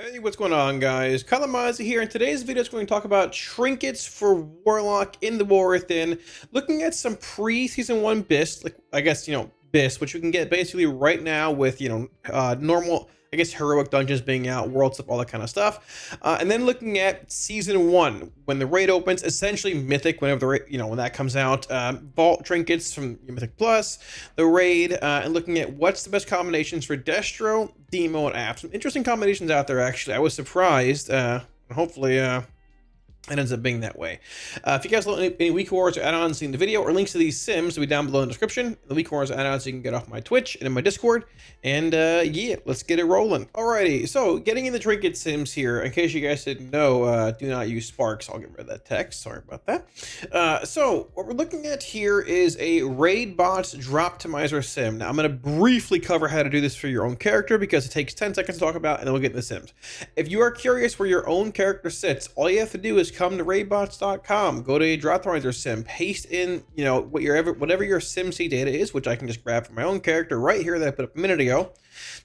Hey, what's going on, guys? Kalamazi here, and today's video is going to talk about trinkets for Warlock in the War Within, looking at some pre-season 1 BIS, like I guess BIS, which you can get basically right now with normal, I guess, heroic dungeons being out, world stuff, all that kind of stuff, and then looking at season 1 when the raid opens, essentially Mythic whenever when that comes out, vault trinkets from Mythic Plus, the raid, and looking at what's the best combinations for Destro, Demo, and App. Some interesting combinations out there, actually. I was surprised. Hopefully, it ends up being that way. If you guys want any week wars or add-ons in the video, or links to these sims will be down below in the description. The week wars add-ons you can get off my Twitch and in my Discord. And yeah, let's get it rolling. Alrighty, so getting in the trinket sims here. In case you guys didn't know, do not use Sparks. I'll get rid of that text. Sorry about that. So what we're looking at here is a raid bots droptimizer sim. Now I'm going to briefly cover how to do this for your own character because it takes 10 seconds to talk about, and then we'll get into the sims. If you are curious where your own character sits, all you have to do is come to raidbots.com, go to a droptimizer sim, paste in whatever your SimC data is, which I can just grab from my own character right here that I put up a minute ago.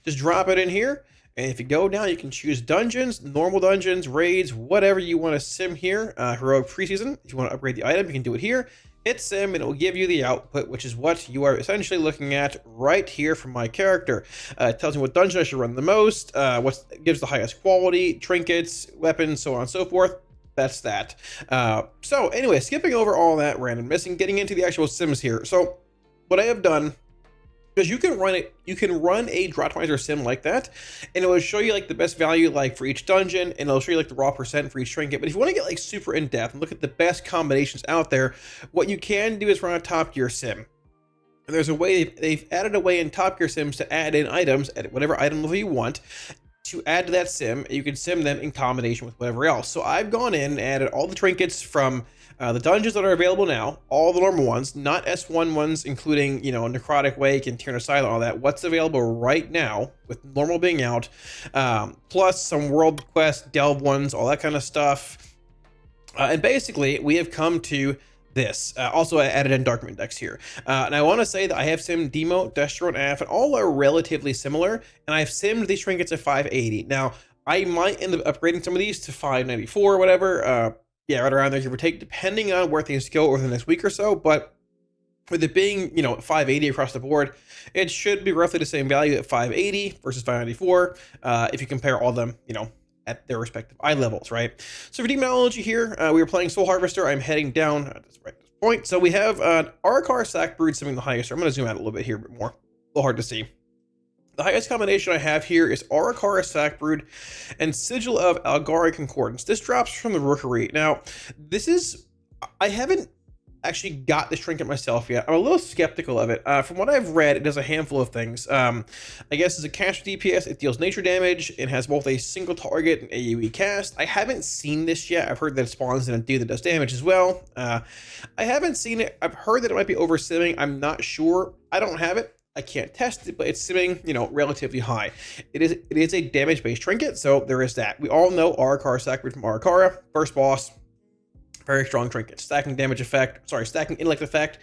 Just drop it in here, and if you go down, you can choose dungeons, normal dungeons, raids, whatever you want to sim here. Heroic preseason, if you want to upgrade the item, you can do it here. Hit sim and it will give you the output, which is what you are essentially looking at right here from my character. It tells me what dungeon I should run the most, what gives the highest quality, trinkets, weapons, so on and so forth. That's that. So anyway, skipping over all that randomness and getting into the actual sims here. So what I have done, because you can run a droptimizer sim like that, and it will show you like the best value like for each dungeon, and it'll show you like the raw percent for each trinket. But if you want to get like super in depth and look at the best combinations out there, what you can do is run a Top Gear sim. And there's a way they've added a way in Top Gear sims to add in items at whatever item level you want, to add to that sim. You can sim them in combination with whatever else. So I've gone in and added all the trinkets from the dungeons that are available now, all the normal ones, not S1 ones, including, Necrotic Wake and Tyrann of Silent, all that. What's available right now, with normal being out, plus some World Quest, Delve ones, all that kind of stuff. And basically, we have come to this. Also, I added in Dark Index here. And I want to say that I have simmed Demo, Destro, and AF, and all are relatively similar. And I've simmed these trinkets at 580. Now, I might end up upgrading some of these to 594 or whatever. Yeah, right around there, give or take, depending on where things go over the next week or so. But with it being, 580 across the board, it should be roughly the same value at 580 versus 594. If you compare all of them, at their respective eye levels, right? So for demonology here, we are playing Soul Harvester. I'm heading down at this point. So we have Arakar Sack Brood simming the highest. I'm going to zoom out a little bit here, a bit more. A little hard to see. The highest combination I have here is Arakar Sack Brood and Sigil of Algari Concordance. This drops from the Rookery. Now, I haven't actually got this trinket myself yet. I'm a little skeptical of it. From what I've read, it does a handful of things. I guess as a cast DPS, it deals nature damage. It has both a single target and AoE cast. I haven't seen this yet. I've heard that it spawns in a dude that does damage as well. I haven't seen it. I've heard that it might be over simming. I'm not sure. I don't have it. I can't test it, but it's simming, relatively high. It is a damage-based trinket, so there is that. We all know Arakar Sack Brood from Arakara, first boss. Very strong trinket. Stacking intellect effect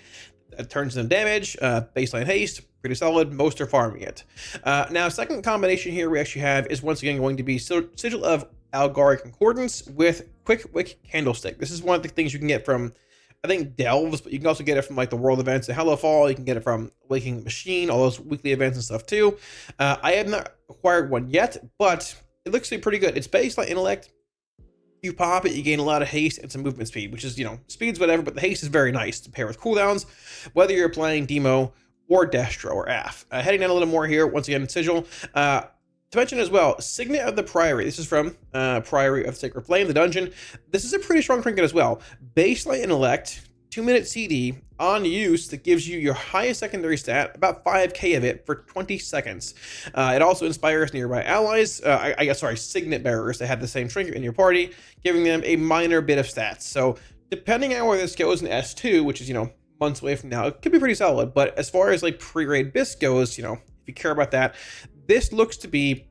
turns into damage. Baseline haste, pretty solid. Most are farming it. Now, second combination here we actually have is once again going to be Sigil of Algari Concordance with Quick Wick Candlestick. This is one of the things you can get from, I think, Delves, but you can also get it from like the world events at Hellowfall. You can get it from Waking the Machine, all those weekly events and stuff too. I have not acquired one yet, but it looks to be pretty good. It's baseline intellect. You pop it, you gain a lot of haste and some movement speed, which is, speed's whatever, but the haste is very nice to pair with cooldowns, whether you're playing Demo or Destro or AF. Heading down a little more here, once again, Sigil. To mention as well, Signet of the Priory. This is from Priory of Sacred Flame, the dungeon. This is a pretty strong trinket as well. Baseline intellect, 2-minute CD on use that gives you your highest secondary stat, about 5k of it for 20 seconds. It also inspires nearby allies, Signet bearers that have the same trinket in your party, giving them a minor bit of stats. So depending on where this goes in S2, which is, months away from now, it could be pretty solid. But as far as like pre-raid BIS goes, if you care about that, this looks to be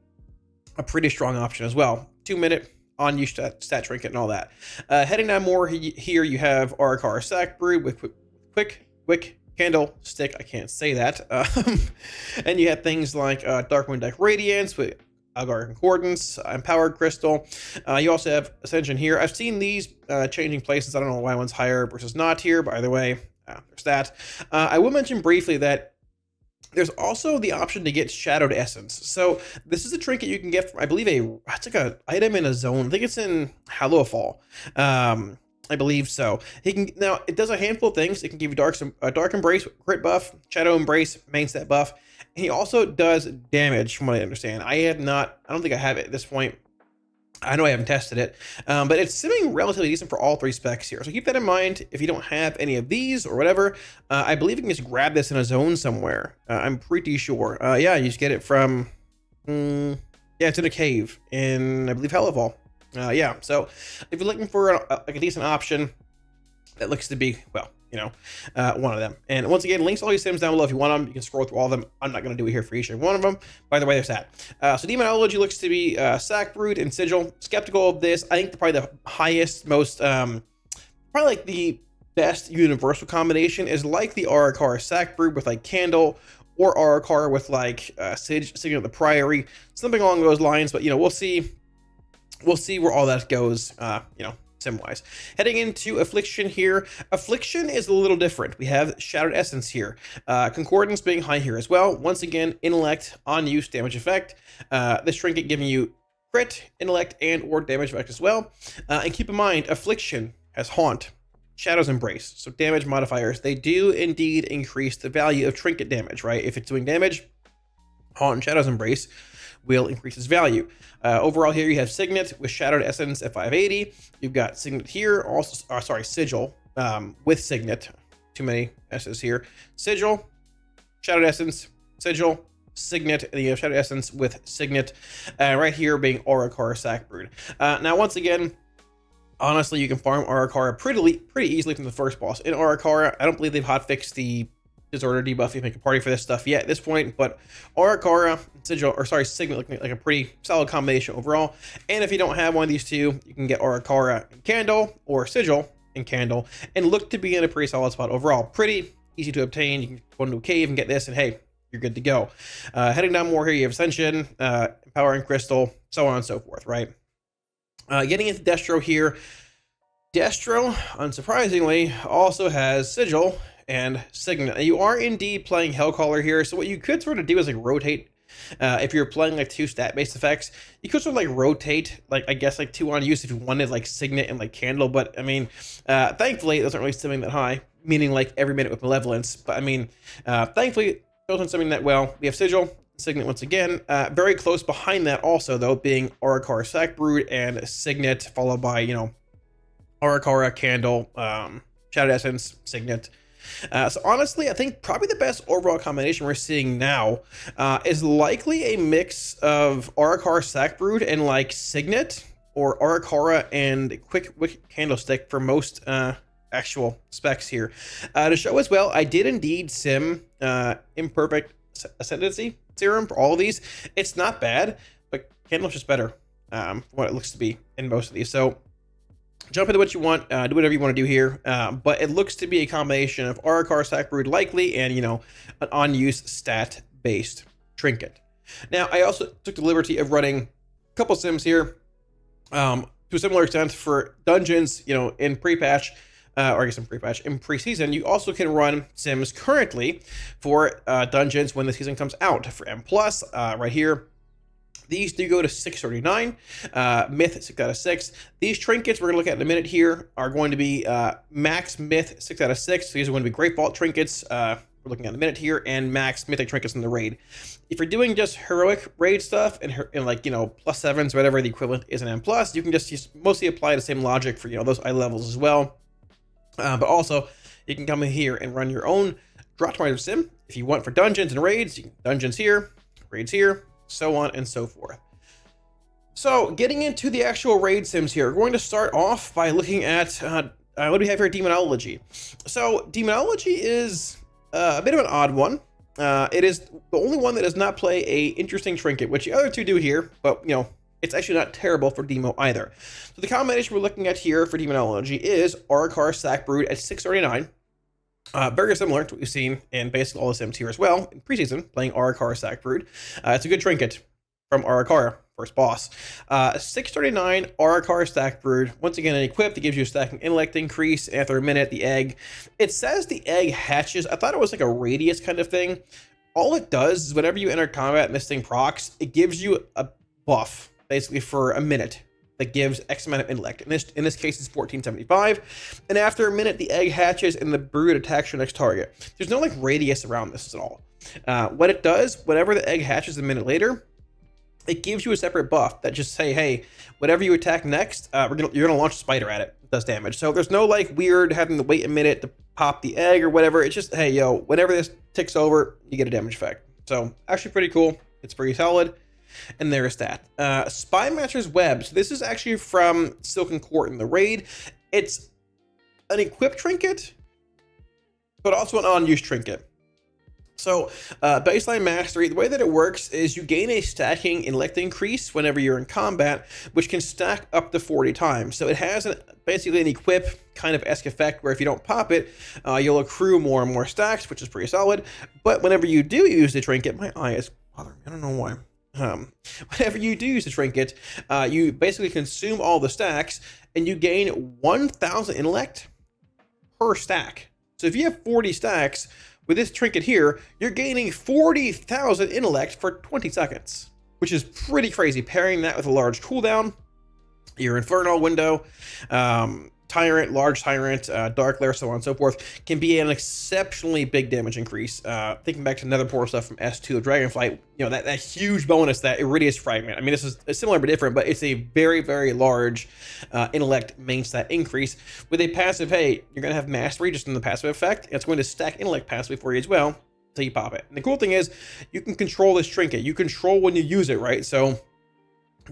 a pretty strong option as well. 2-minute on use stat trinket and all that. Heading down more here, you have Arakar Sack Brood with Quick Wick Candlestick. I can't say that. And you have things like Darkwind Deck Radiance with Algar Concordance, Empowered Crystal. You also have Ascension here. I've seen these changing places. I don't know why one's higher versus not here, but either way, there's that. I will mention briefly that there's also the option to get Shadowed Essence. So this is a trinket you can get from, I believe, it's like a item in a zone. I think it's in Hallowfall. I believe so. Now it does a handful of things. It can give you Dark Embrace, crit buff, Shadow Embrace, main stat buff. And he also does damage, from what I understand. I don't think I have it at this point. I know I haven't tested it, but it's simming relatively decent for all 3 specs here. So keep that in mind. If you don't have any of these or whatever, I believe you can just grab this in a zone somewhere. I'm pretty sure. Yeah, you just get it from, yeah, it's in a cave in, I believe, Hellfall. Yeah, so if you're looking for like a decent option that looks to be, well, you know, one of them. And once again, links to all these sims down below if you want them. You can scroll through all of them. I'm not going to do it here for each and one of them. By the way, there's that. So Demonology looks to be Sackbrood and Sigil. Skeptical of this. I think probably the highest, most, probably like the best universal combination is like the Arakar Sackbrood with like Candle, or Arakar with like Signal of the Priory, something along those lines. But, you know, we'll see where all that goes, you know, sim-wise. Heading into Affliction here. Affliction is a little different. We have Shadowed Essence here. Concordance being high here as well. Once again, Intellect on use damage effect. This trinket giving you crit, intellect, and or damage effect as well. And keep in mind, Affliction has Haunt, Shadow's Embrace. So damage modifiers, they do indeed increase the value of trinket damage, right? If it's doing damage, Haunt and Shadow's Embrace will increase its value. Overall here you have Signet with Shadowed Essence at 580. You've got Signet here, also, Sigil with Signet. Too many S's here. Sigil, Shadowed Essence, Sigil, Signet, and you have Shadowed Essence with Signet. Right here being Arakar Sackbrood. Now once again, honestly, you can farm Arakara pretty easily from the first boss. In Arakara, I don't believe they've hotfixed the disorder debuff. You make a party for this stuff yet at this point, but Arakara, Sigil, or sorry, Signet looking like a pretty solid combination overall. And if you don't have one of these two, you can get Arakara and Candle, or Sigil and Candle, and look to be in a pretty solid spot overall. Pretty easy to obtain. You can go into a cave and get this, and hey, you're good to go. Heading down more here, you have Ascension, Empowering Crystal, so on and so forth, right? Getting into Destro here. Destro, unsurprisingly, also has Sigil and Signet. You are indeed playing Hellcaller here, so what you could sort of do is like rotate. If you're playing like 2 stat-based effects, you could sort of like rotate, like I guess like 2 on use if you wanted like Signet and like Candle, but I mean, thankfully it doesn't really simming that high, meaning like every minute with Malevolence, but I mean, thankfully it doesn't simming that well. We have Sigil, Signet once again, very close behind that also though, being Arakar Sackbrood and Signet, followed by, you know, Arakara, Candle, Shadowed Essence, Signet. So honestly, I think probably the best overall combination we're seeing now is likely a mix of Arakar Sackbrood and like Signet, or Arakara and Quick Wick Candlestick for most actual specs here. To show as well, I did indeed sim Imperfect Ascendancy Serum for all of these. It's not bad, but Candle's just better from what it looks to be in most of these. So jump into what you want, do whatever you want to do here, but it looks to be a combination of Arakar Sackbrood likely and, you know, an on-use stat-based trinket. Now, I also took the liberty of running a couple sims here to a similar extent for dungeons, you know, in pre-patch, or I guess in pre-patch, in pre-season. You also can run sims currently for dungeons when the season comes out. For M+, right here, these do go to 639, Myth 6 out of 6. These trinkets we're going to look at in a minute here are going to be max Myth 6 out of 6. So these are going to be Great Vault trinkets, we're looking at in a minute here, and max Mythic trinkets in the raid. If you're doing just heroic raid stuff and like, you know, +7s, whatever the equivalent is in M+, you can just mostly apply the same logic for, you know, those eye levels as well. But also, you can come in here and run your own drop sim if you want for dungeons and raids. You can dungeons here, raids here, so on and so forth. So getting into the actual raid sims here, we're going to start off by looking at what do we have here? Demonology. So Demonology is a bit of an odd one. It is the only one that does not play a interesting trinket, which the other two do here, but you know, it's actually not terrible for Demo either. So the combination we're looking at here for Demonology is Arakar Sackbrood at 639. Very similar to what we've seen in basically all the sims here as well in preseason, playing Arakar Sackbrood. It's a good trinket. from Arakara, first boss. 639 Arakara Stack Brood. Once again, an equipped, it gives you a stacking intellect increase. After a minute, the egg. It says the egg hatches. I thought it was like a radius kind of thing. All it does is whenever you enter combat and this thing procs, it gives you a buff, basically for a minute, that gives X amount of intellect. In this case, it's 1475. And after a minute, the egg hatches and the brood attacks your next target. There's no like radius around this at all. What it does, whenever the egg hatches a minute later, it gives you a separate buff that just say, hey, whatever you attack next, you're gonna launch a spider at it. It does damage. So there's no like weird having to wait a minute to pop the egg or whatever. It's just, hey, yo, whenever this ticks over, you get a damage effect. So actually pretty cool. It's pretty solid. And there's that. Spy Master's Web. So this is actually from Silken Court in the raid. It's an equipped trinket, but also an unused trinket. So baseline mastery, the way that it works is you gain a stacking intellect increase whenever you're in combat, which can stack up to 40 times. So it has basically an equip kind of esque effect where if you don't pop it, you'll accrue more and more stacks, which is pretty solid. But whenever you do use the trinket, my eye is bothering me, I don't know why. Whenever you do use the trinket, you basically consume all the stacks and you gain 1,000 intellect per stack. So if you have 40 stacks, with this trinket here, you're gaining 40,000 intellect for 20 seconds, which is pretty crazy. Pairing that with a large cooldown, your Infernal window, Tyrant, large Tyrant, Dark Lair, so on and so forth, can be an exceptionally big damage increase. Thinking back to Nether Portal stuff from S2 of Dragonflight, you know, that huge bonus, that Iridius Fragment. I mean, this is similar but different, but it's a very, very large intellect main stat increase. With a passive, hey, you're going to have Mastery just in the passive effect. It's going to stack intellect passively for you as well until you pop it. And the cool thing is, you can control this trinket. You control when you use it, right? So,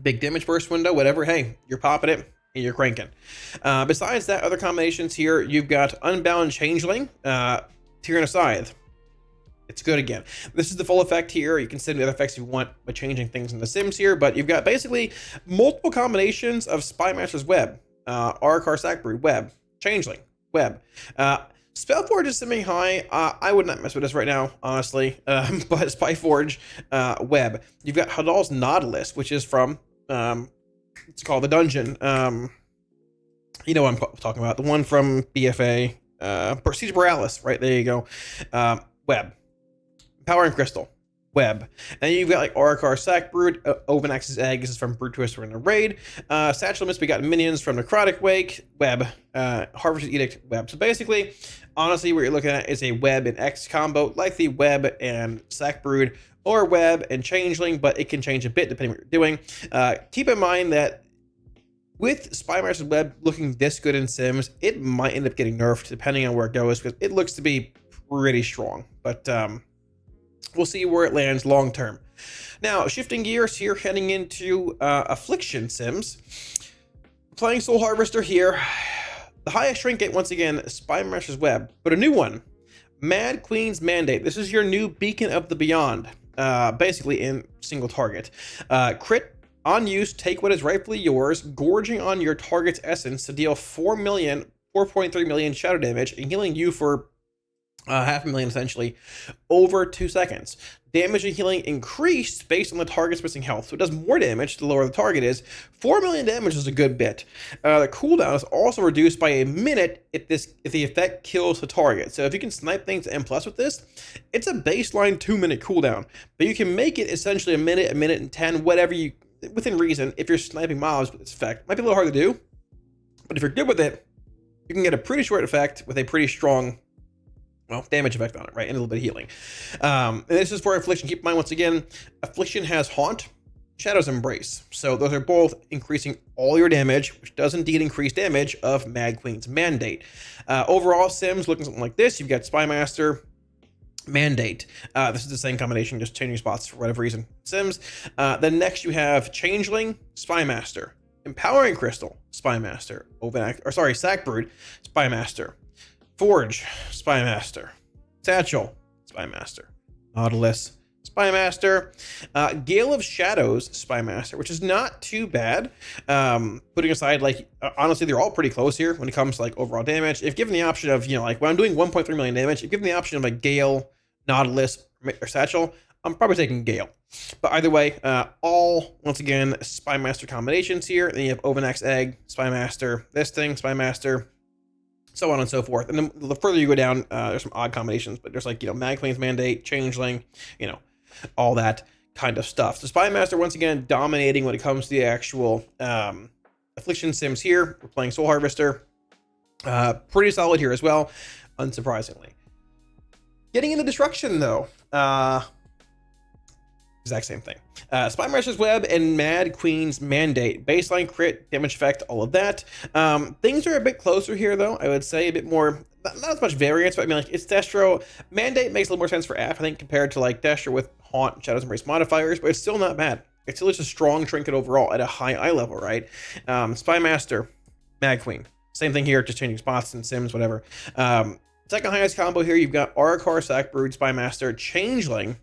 big damage burst window, whatever, hey, you're popping it. And you're cranking. Besides that, other combinations here, you've got Unbound Changeling, Tyranno Scythe. It's good again. This is the full effect here. You can set the other effects you want by changing things in the Sims here, but you've got basically multiple combinations of Spy Master's Web, Arakar Stack Brood, Web, Changeling, Web. Spellforge is simming high. I would not mess with this right now, honestly, but Spyforge, Web. You've got Hadal's Nautilus, which is from... it's called the dungeon. You know what I'm talking about. The one from BFA. Siege Borealis, right? There you go. Web. Powering Crystal. Web. And you've got like Arakar Sack Brood, Ovanax's Egg. This is from Brood Twister in the raid. Satchel Mist, we got Minions from Necrotic Wake. Web. Harvest's Edict. Web. So basically, honestly, what you're looking at is a Web and X combo, like the Web and Sack Brood, or Web and Changeling, but it can change a bit depending on what you're doing. Keep in mind that with Spy Master's Web looking this good in Sims, it might end up getting nerfed depending on where it goes, because it looks to be pretty strong. But we'll see where it lands long term. Now, shifting gears here, heading into Affliction Sims. Playing Soul Harvester here. The highest trinket, once again, Spy Master's Web, but a new one. Mad Queen's Mandate. This is your new Beacon of the Beyond. Basically in single target. Crit on use, take what is rightfully yours, gorging on your target's essence to deal 4.3 million shadow damage and healing you for 500,000 essentially over 2 seconds. Damage and healing increased based on the target's missing health, so it does more damage the lower the target is. 4 million damage is a good bit. The cooldown is also reduced by a minute if the effect kills the target. So if you can snipe things to M+ with this, it's a baseline 2-minute cooldown, but you can make it essentially a minute and 10, whatever you within reason. If you're sniping mobs with this effect, might be a little hard to do, but if you're good with it, you can get a pretty short effect with a pretty strong, well, damage effect on it, right? And a little bit of healing. And this is for Affliction. Keep in mind, once again, Affliction has Haunt, Shadow's Embrace. So those are both increasing all your damage, which does indeed increase damage of Mad Queen's Mandate. Overall, Sims looking something like this. You've got Spy Master, Mandate. This is the same combination, just changing spots for whatever reason. Sims. Then next you have Changeling, Spy Master. Empowering Crystal, Spy Master. Sack Brood, Spy Master. Forge, Spy Master. Satchel, Spy Master. Nautilus, Spy Master. Gale of Shadows, Spy Master, which is not too bad. Putting aside, like, honestly, they're all pretty close here when it comes to, like, overall damage. If given the option of, you know, like, when I'm doing 1.3 million damage, if given the option of, like, Gale, Nautilus, or Satchel, I'm probably taking Gale. But either way, all, once again, Spy Master combinations here. Then you have Ovanax Egg, Spy Master, this thing, Spy Master, so on and so forth. And then the further you go down, there's some odd combinations, but there's like, Mag Queen's Mandate, Changeling, all that kind of stuff. So Spy Master, once again, dominating when it comes to the actual Affliction Sims here. We're playing Soul Harvester. Pretty solid here as well, unsurprisingly. Getting into Destruction, though. Exact same thing. Spy Master's Web and Mad Queen's Mandate. Baseline crit, damage effect, all of that. Things are a bit closer here, though. I would say a bit more, not as much variance, but I mean, like, it's Destro. Mandate makes a little more sense for AF, I think, compared to, like, Destro with Haunt, Shadows Embrace modifiers, but it's still not bad. It's still just a strong trinket overall at a high eye level, right? Spy Master, Mad Queen. Same thing here, just changing spots and Sims, whatever. Second highest combo here, you've got Arakar, Sackbrood, Spy Master, Changeling,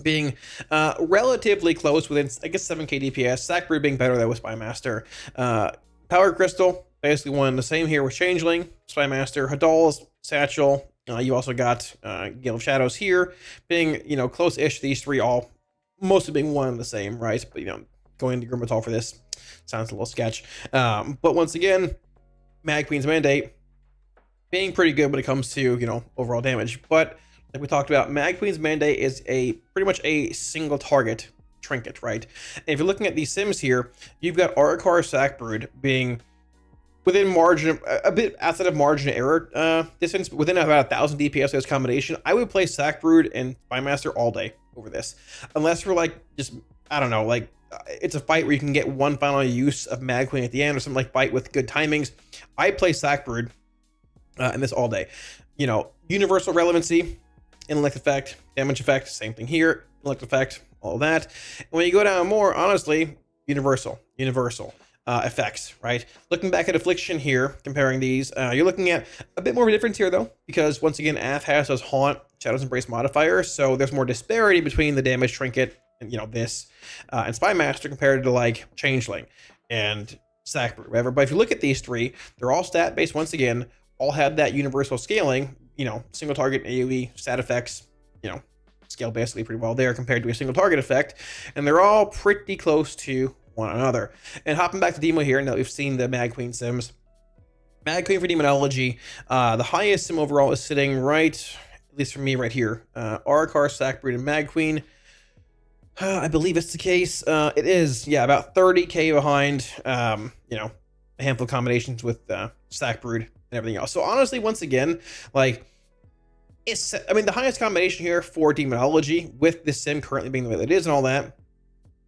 being relatively close within, I guess, 7k DPS. Sackbrood being better, though, with Spy Master. Power Crystal, basically one and the same here with Changeling, Spy Master, Hadal's, Satchel. You also got Gale of Shadows here, being, close-ish. These three all mostly being one and the same, right? But, going to Grimmatal for this sounds a little sketch. But once again, Mad Queen's Mandate being pretty good when it comes to, overall damage. But like we talked about, Mad Queen's Mandate is pretty much a single target trinket, right? And if you're looking at these Sims here, you've got Arakar, Sackbrood being within margin, a bit outside of margin of error distance, within about 1,000 DPS of this combination. I would play Sackbrood and Spy Master all day over this, unless we're like, just, I don't know, like, it's a fight where you can get one final use of Mad Queen at the end, or something like fight with good timings. I play Sackbrood in this all day. Universal relevancy, intellect effect, damage effect, same thing here, intellect effect, all that. And when you go down more, honestly, universal effects, right? Looking back at Affliction here, comparing these, you're looking at a bit more of a difference here, though, because once again, AF has those Haunt, Shadows Embrace modifiers, so there's more disparity between the damage trinket and, this, and Spy Master compared to, like, Changeling and Sackbrood, whatever. But if you look at these three, they're all stat-based, once again, all have that universal scaling, single target AoE, stat effects, scale basically pretty well there compared to a single target effect, and they're all pretty close to one another. And hopping back to Demo here, now we've seen the Mad Queen Sims. Mad Queen for Demonology, the highest Sim overall is sitting right, at least for me, right here. Arakar, Sackbrood, and Mad Queen. I believe it's the case. It is, yeah, about 30k behind, a handful of combinations with Sackbrood and everything else. So honestly, once again, like, the highest combination here for Demonology, with this Sim currently being the way that it is and all that,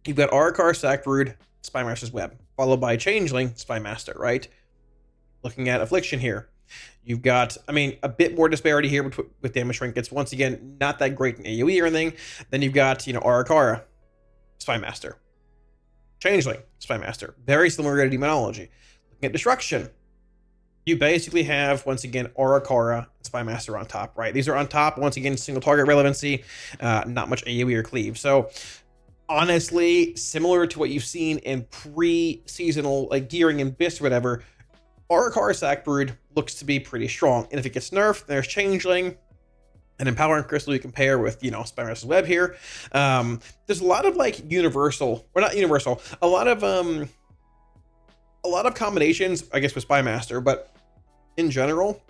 you've got Arakar, Sackbrood, Spy Master's Web, followed by Changeling, Spy Master, right? Looking at Affliction here, you've got, a bit more disparity here with damage trinkets. Once again, not that great in AoE or anything. Then you've got, Arakara, Spy Master, Changeling, Spy Master, very similar to Demonology. Looking at Destruction, you basically have, once again, Arakara, Spy Master on top, right? These are on top, once again, single target relevancy, not much AoE or cleave. So honestly, similar to what you've seen in pre-seasonal, like, gearing and BIS or whatever, Arakar Sackbrood looks to be pretty strong. And if it gets nerfed, there's Changeling and Empowering Crystal you compare with, Spy Master's Web here. There's a lot of, like, a lot of combinations, I guess, with Spy Master, but in general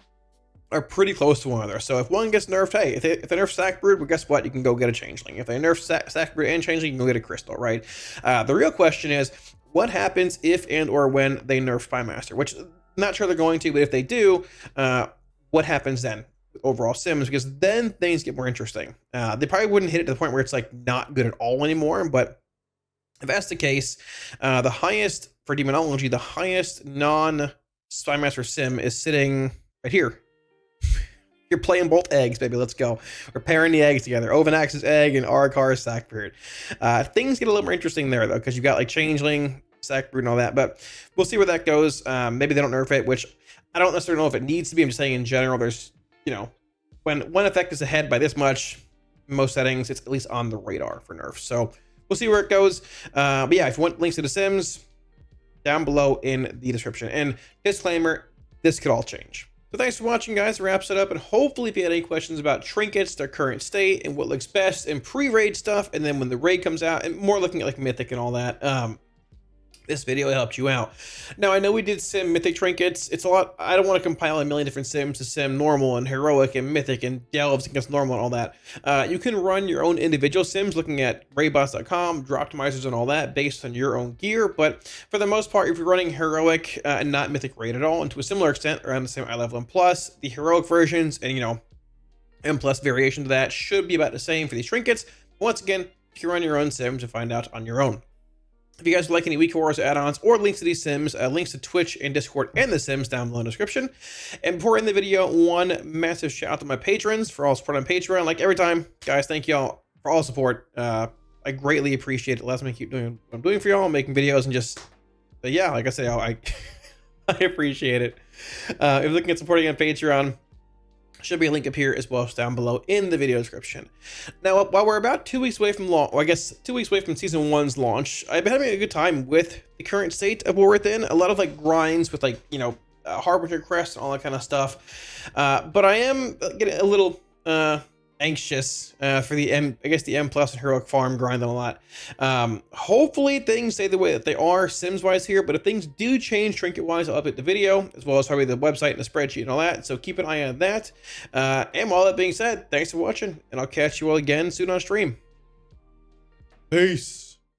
are pretty close to one another. So if one gets nerfed, hey, if they nerf Sackbrood, well, guess what? You can go get a Changeling. If they nerf Sackbrood and Changeling, you can go get a Crystal, right? The real question is, what happens if and or when they nerf Spy Master? Which, I'm not sure they're going to, but if they do, what happens then with overall Sims? Because then things get more interesting. They probably wouldn't hit it to the point where it's, like, not good at all anymore, but if that's the case, the highest for Demonology, the highest non-Spy Master Sim is sitting right here. You're playing both eggs, baby. Let's go. We're pairing the eggs together. Ovanax's egg and Arakar's Sackbrood. Things get a little more interesting there, though, because you've got, like, Changeling, Sackbrood, and all that. But we'll see where that goes. Maybe they don't nerf it, which I don't necessarily know if it needs to be. I'm just saying in general, there's, when one effect is ahead by this much, in most settings, it's at least on the radar for nerfs. So we'll see where it goes. But yeah, if you want links to the Sims, down below in the description. And disclaimer, this could all change. So thanks for watching, guys. Wraps it up, and hopefully if you had any questions about trinkets, their current state, and what looks best in pre-raid stuff, and then when the raid comes out, and more looking at like Mythic and all that, this video helped you out. Now, I know we did sim Mythic trinkets. It's a lot. I don't want to compile a million different sims to sim normal and heroic and Mythic and delves against normal and all that. You can run your own individual sims looking at raidbots.com, drop optimizers and all that based on your own gear. But for the most part, if you're running heroic and not Mythic raid at all, and to a similar extent around the same eye level and plus, the heroic versions and, you know, M plus variation to that should be about the same for these trinkets. Once again, you can run your own sims and find out on your own. If you guys would like any Week Wars add-ons or links to these sims, links to Twitch and Discord and the sims down below in the description. And before I end the video, one massive shout out to my patrons for all support on Patreon. Like every time, guys, thank y'all for all support. I greatly appreciate it. It lets me keep doing what I'm doing for y'all, making videos, and just, yeah, like I say, I appreciate it. If you're looking at supporting on Patreon, should be a link up here as well as down below in the video description. Now, while we're about 2 weeks away from launch, or I guess 2 weeks away from Season 1's launch, I've been having a good time with the current state of War Within. A lot of like grinds with like, you know, Harbinger Crest and all that kind of stuff. But I am getting a little anxious for the M plus and heroic farm grind and a lot. Hopefully things stay the way that they are sims wise here, but if things do change trinket wise, I'll update the video as well as probably the website and the spreadsheet and all that, so keep an eye on that. And all that being said, thanks for watching, and I'll catch you all again soon on stream. Peace.